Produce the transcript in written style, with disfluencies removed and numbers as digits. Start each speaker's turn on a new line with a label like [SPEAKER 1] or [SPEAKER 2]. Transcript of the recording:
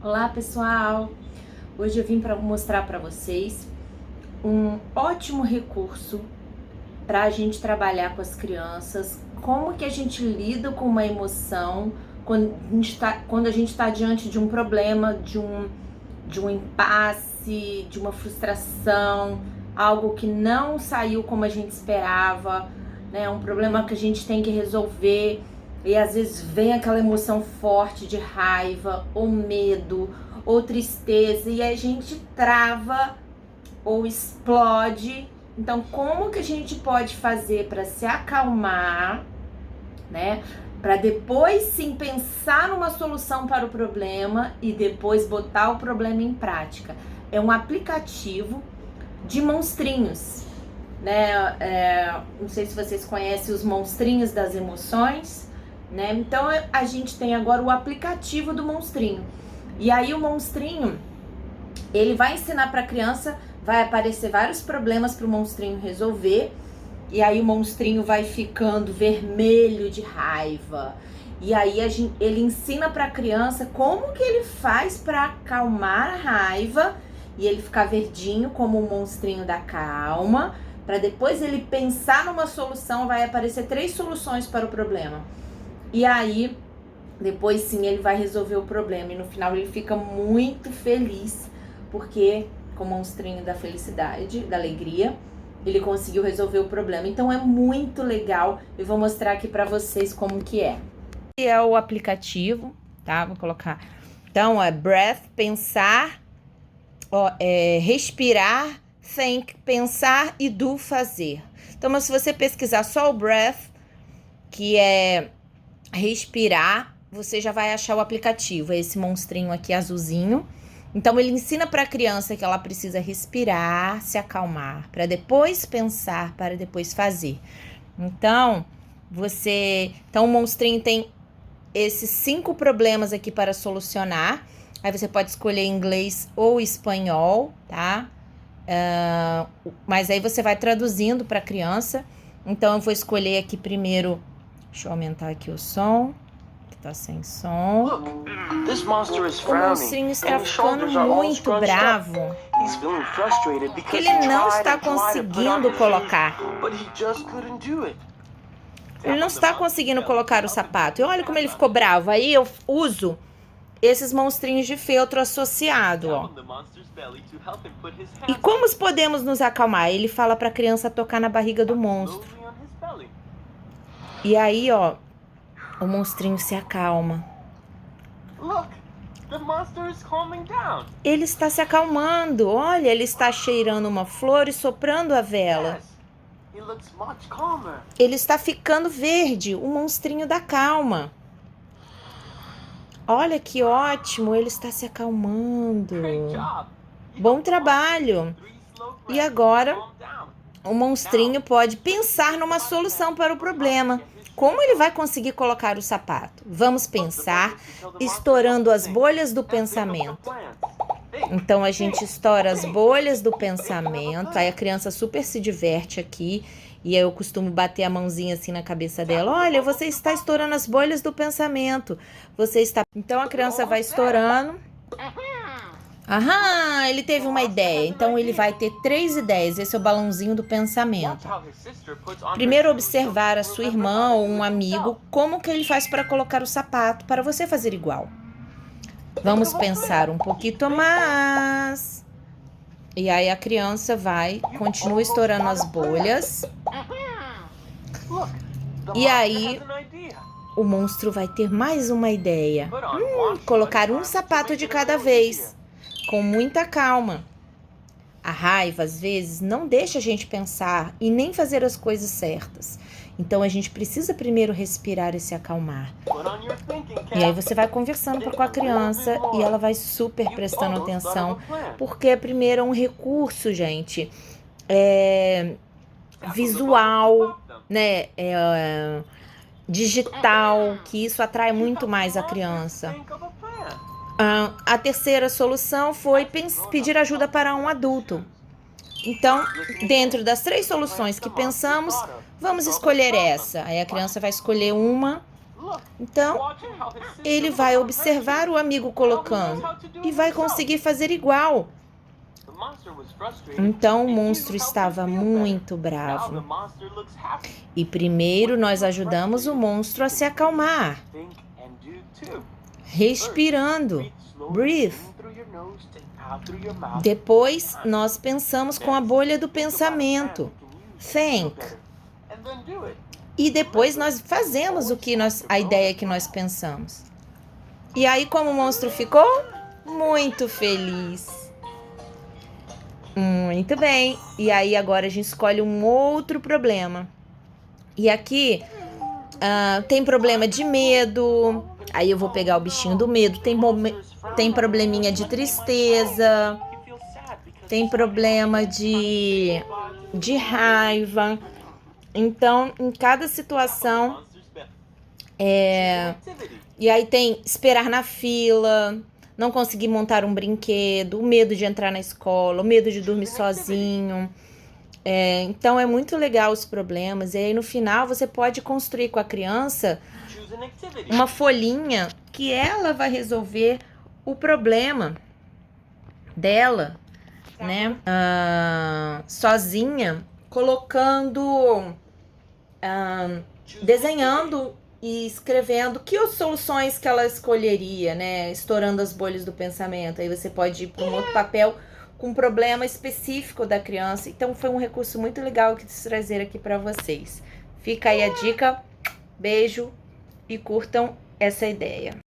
[SPEAKER 1] Olá pessoal, hoje eu vim para mostrar para vocês um ótimo recurso para a gente trabalhar com as crianças, como que a gente lida com uma emoção quando a gente está diante de um problema, de um impasse, de uma frustração, algo que não saiu como a gente esperava, né? Um problema que a gente tem que resolver. E às vezes vem aquela emoção forte de raiva, ou medo, ou tristeza, e a gente trava ou explode. Então, como que a gente pode fazer para se acalmar, né? Para depois sim pensar numa solução para o problema e depois botar o problema em prática. É um aplicativo de monstrinhos, né? Não sei se vocês conhecem os monstrinhos das emoções, né? Então a gente tem agora o aplicativo do monstrinho. E aí o monstrinho, ele vai ensinar para a criança, vai aparecer vários problemas para o monstrinho resolver. E aí o monstrinho vai ficando vermelho de raiva. E aí ele ensina para a criança como que ele faz para acalmar a raiva e ele ficar verdinho como o monstrinho da calma, para depois ele pensar numa solução. Vai aparecer 3 soluções para o problema. E aí, depois sim, ele vai resolver o problema. E no final ele fica muito feliz, porque com o monstrinho da felicidade, da alegria, ele conseguiu resolver o problema. Então é muito legal. Eu vou mostrar aqui pra vocês como que é. Esse é o aplicativo, tá? Vou colocar. Então, é breath, pensar, respirar, think, pensar e do, fazer. Então, mas se você pesquisar só o breath, que é respirar, você já vai achar o aplicativo. É esse monstrinho aqui azulzinho. Então ele ensina para a criança que ela precisa respirar, se acalmar, para depois pensar, para depois fazer. Então o monstrinho tem esses 5 problemas aqui para solucionar. Aí você pode escolher inglês ou espanhol, tá? Mas aí você vai traduzindo para a criança. Então eu vou escolher aqui primeiro. Deixa eu aumentar aqui o som, que tá sem som. O monstrinho está ficando muito bravo, porque ele não está conseguindo colocar. Ele não está conseguindo colocar o sapato. E olha como ele ficou bravo. Aí eu uso esses monstrinhos de feltro associado, ó. E como podemos nos acalmar? Ele fala para a criança tocar na barriga do monstro. E aí, ó, o monstrinho se acalma. Ele está se acalmando. Olha, ele está cheirando uma flor e soprando a vela. Ele está ficando verde, o monstrinho da calma. Olha que ótimo, ele está se acalmando. Bom trabalho. E agora, o monstrinho pode pensar numa solução para o problema. Como ele vai conseguir colocar o sapato? Vamos pensar estourando as bolhas do pensamento. Então a gente estoura as bolhas do pensamento. Aí a criança super se diverte aqui. E aí eu costumo bater a mãozinha assim na cabeça dela. Olha, você está estourando as bolhas do pensamento. Você está... Então a criança vai estourando. Aham, ele teve uma ideia. Então ele vai ter 3 ideias. Esse é o balãozinho do pensamento. Primeiro, observar a sua irmã ou um amigo, como que ele faz para colocar o sapato, para você fazer igual. Vamos pensar um pouquinho mais. E aí a criança continua estourando as bolhas. E aí o monstro vai ter mais uma ideia. Colocar um sapato de cada vez, com muita calma. A raiva, às vezes, não deixa a gente pensar e nem fazer as coisas certas. Então, a gente precisa primeiro respirar e se acalmar. E aí você vai conversando com a criança e ela vai super prestando atenção. Porque, primeiro, é um recurso, gente, visual, né? Digital, que isso atrai muito mais a criança. A terceira solução foi pedir ajuda para um adulto. Então, dentro das 3 soluções que pensamos, vamos escolher essa. Aí a criança vai escolher uma. Então, ele vai observar o amigo colocando. e vai conseguir fazer igual. Então o monstro estava muito bravo. E primeiro nós ajudamos o monstro a se acalmar, respirando. Breathe. Depois nós pensamos com a bolha do pensamento. Think. E depois nós fazemos a ideia que nós pensamos. E aí como o monstro ficou? Muito feliz. Muito bem. E aí agora a gente escolhe um outro problema. E aqui tem problema de medo. Aí eu vou pegar o bichinho do medo. Tem probleminha de tristeza. Tem problema de raiva. Então, em cada situação... E aí tem esperar na fila, não conseguir montar um brinquedo, o medo de entrar na escola, o medo de dormir sozinho. Então é muito legal os problemas. E aí no final você pode construir com a criança uma folhinha que ela vai resolver o problema dela, né? Sozinha, colocando, desenhando e escrevendo que soluções que ela escolheria, né? Estourando as bolhas do pensamento. Aí você pode ir para um outro papel com um problema específico da criança. Então foi um recurso muito legal que quis trazer aqui para vocês. Fica aí a dica. Beijo e curtam essa ideia.